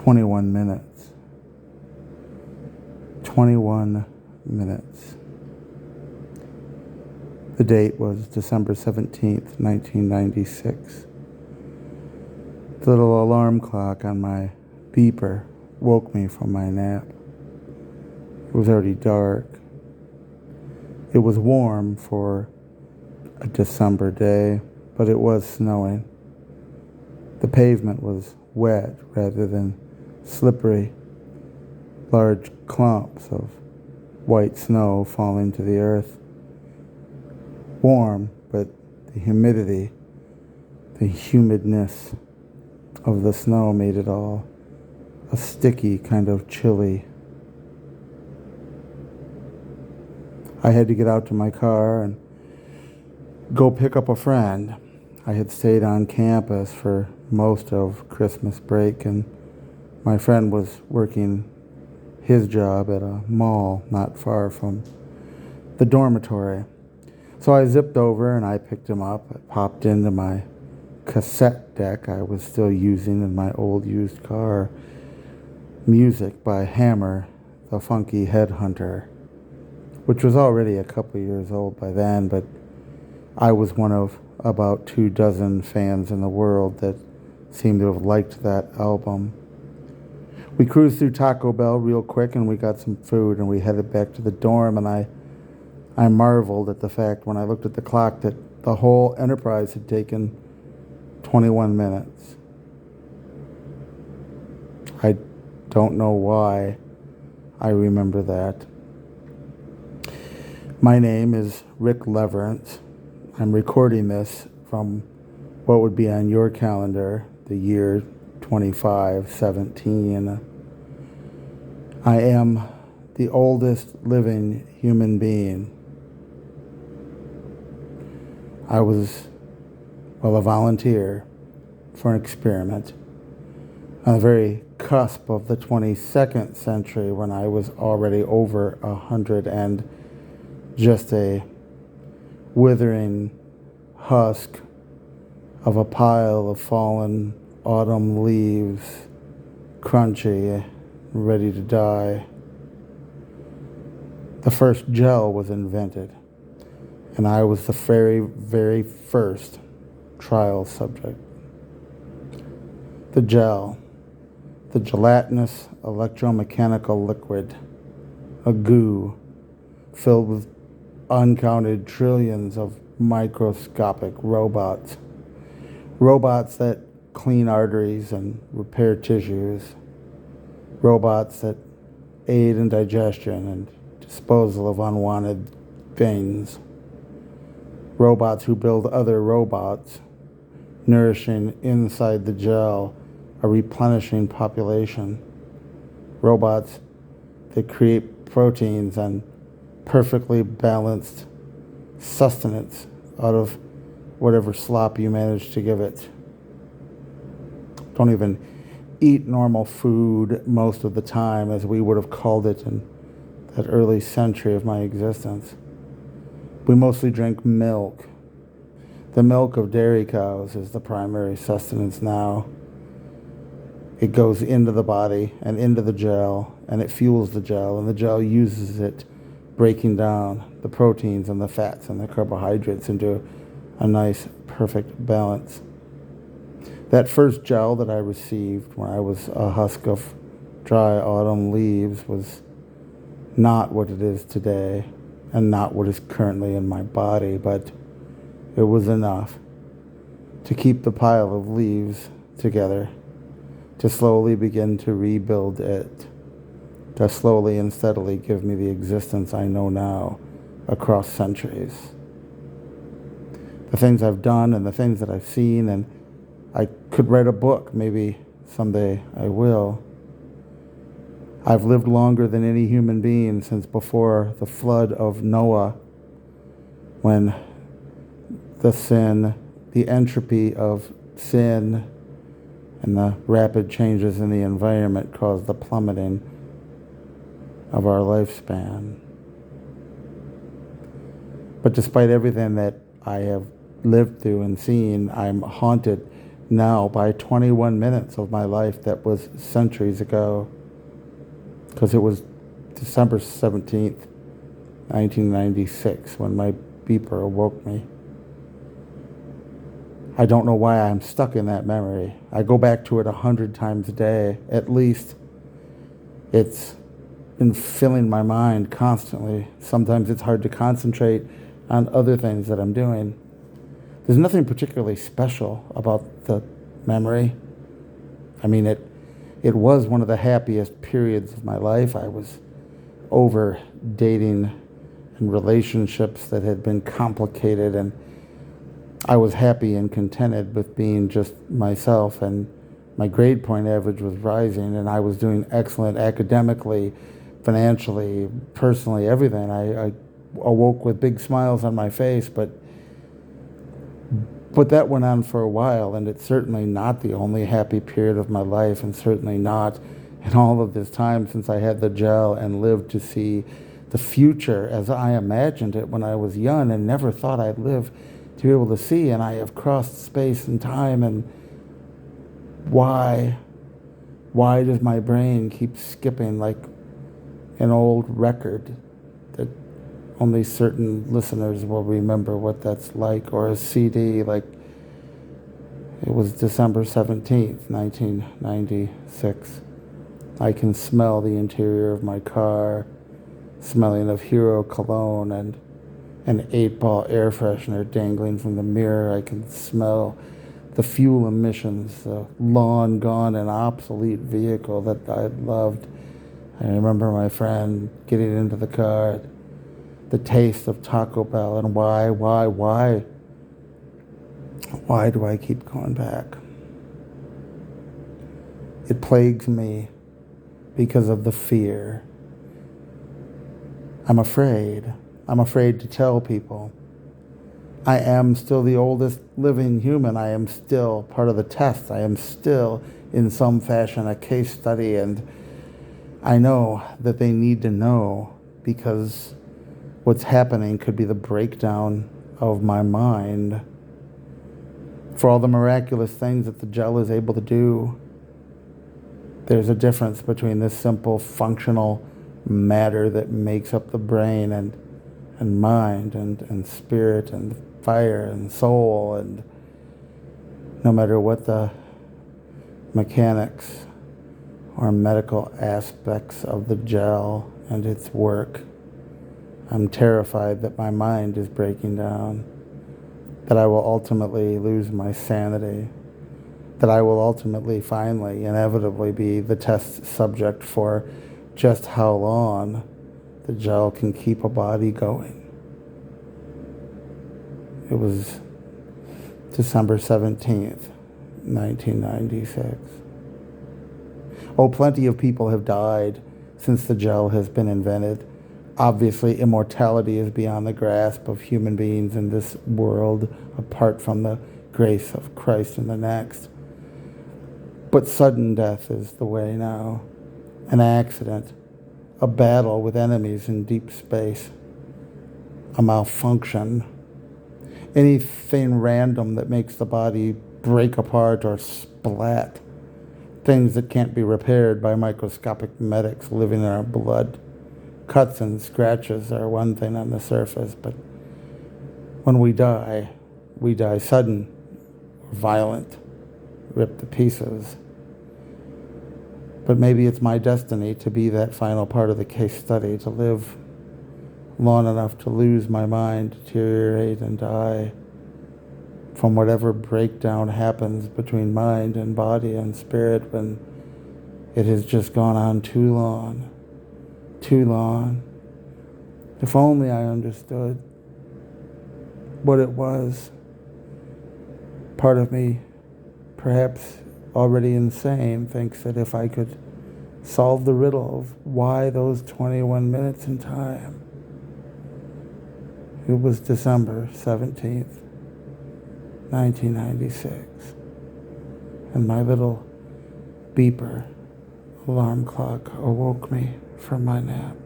21 minutes. 21 minutes. The date was December 17th, 1996. The little alarm clock on my beeper woke me from my nap. It was already dark. It was warm for a December day, but it was snowing. The pavement was wet rather than slippery. Large clumps of white snow falling to the earth. Warm, but the humidity, the humidness of the snow made it all a sticky kind of chilly. I had to get out to my car and go pick up a friend. I had stayed on campus for most of Christmas break, and my friend was working his job at a mall not far from the dormitory. So I zipped over and I picked him up. I popped into my cassette deck I was still using in my old used car. Music by Hammer, the Funky Headhunter, which was already a couple years old by then, but I was one of about 24 fans in the world that seemed to have liked that album. We cruised through Taco Bell real quick and we got some food and we headed back to the dorm, and I marveled at the fact when I looked at the clock that the whole enterprise had taken 21 minutes. I don't know why I remember that. My name is Rick Leverance. I'm recording this from what would be on your calendar, the year 2517. I am the oldest living human being. I was, a volunteer for an experiment on the very cusp of the 22nd century when I was already over 100 and just a withering husk of a pile of fallen autumn leaves, crunchy, ready to die. The first gel was invented, and I was the very, very first trial subject. The gel, the gelatinous electromechanical liquid, a goo filled with uncounted trillions of microscopic robots. Robots that clean arteries and repair tissues. Robots that aid in digestion and disposal of unwanted things. Robots who build other robots, nourishing inside the gel a replenishing population. Robots that create proteins and perfectly balanced sustenance out of whatever slop you manage to give it. Don't even eat normal food most of the time, as we would have called it in that early century of my existence. We mostly drink milk. The milk of dairy cows is the primary sustenance now. It goes into the body and into the gel, and it fuels the gel, and the gel uses it, breaking down the proteins and the fats and the carbohydrates into a nice, perfect balance. That first gel that I received when I was a husk of dry autumn leaves was not what it is today, and not what is currently in my body, but it was enough to keep the pile of leaves together, to slowly begin to rebuild it, to slowly and steadily give me the existence I know now across centuries. The things I've done and the things that I've seen, and I could write a book, maybe someday I will. I've lived longer than any human being since before the flood of Noah, when the entropy of sin and the rapid changes in the environment caused the plummeting of our lifespan. But despite everything that I have lived through and seen, I'm haunted now by 21 minutes of my life that was centuries ago, because it was December 17th, 1996, when my beeper awoke me. I don't know why I'm stuck in that memory. I go back to it 100 times a day, at least. It's been filling my mind constantly. Sometimes it's hard to concentrate on other things that I'm doing. There's nothing particularly special about the memory. I mean, it was one of the happiest periods of my life. I was over dating and relationships that had been complicated, and I was happy and contented with being just myself, and my grade point average was rising, and I was doing excellent academically, financially, personally, everything. I awoke with big smiles on my face, but that went on for a while, and it's certainly not the only happy period of my life, and certainly not in all of this time since I had the gel and lived to see the future as I imagined it when I was young and never thought I'd live to be able to see. And I have crossed space and time, and why does my brain keep skipping like an old record that only certain listeners will remember what that's like, or a CD, like it was December 17th, 1996. I can smell the interior of my car, smelling of Hero cologne and an 8-ball air freshener dangling from the mirror. I can smell the fuel emissions, the long gone and obsolete vehicle that I loved. I remember my friend getting into the car, the taste of Taco Bell, and why do I keep going back? It plagues me because of the fear. I'm afraid. I'm afraid to tell people. I am still the oldest living human. I am still part of the test. I am still, in some fashion, a case study, and I know that they need to know, because what's happening could be the breakdown of my mind. For all the miraculous things that the gel is able to do, there's a difference between this simple functional matter that makes up the brain and mind and spirit and fire and soul, and no matter what the mechanics or medical aspects of the gel and its work, I'm terrified that my mind is breaking down, that I will ultimately lose my sanity, that I will ultimately, finally, inevitably be the test subject for just how long the gel can keep a body going. It was December 17th, 1996. Oh, plenty of people have died since the gel has been invented. Obviously, immortality is beyond the grasp of human beings in this world, apart from the grace of Christ in the next. But sudden death is the way now. An accident, a battle with enemies in deep space, a malfunction, anything random that makes the body break apart or splat, things that can't be repaired by microscopic medics living in our blood. Cuts and scratches are one thing on the surface, but when we die sudden, violent, ripped to pieces. But maybe it's my destiny to be that final part of the case study, to live long enough to lose my mind, deteriorate, and die from whatever breakdown happens between mind and body and spirit when it has just gone on too long. Too long. If only I understood what it was. Part of me, perhaps already insane, thinks that if I could solve the riddle of why those 21 minutes in time. It was December 17th, 1996, and my little beeper alarm clock awoke me from my nap.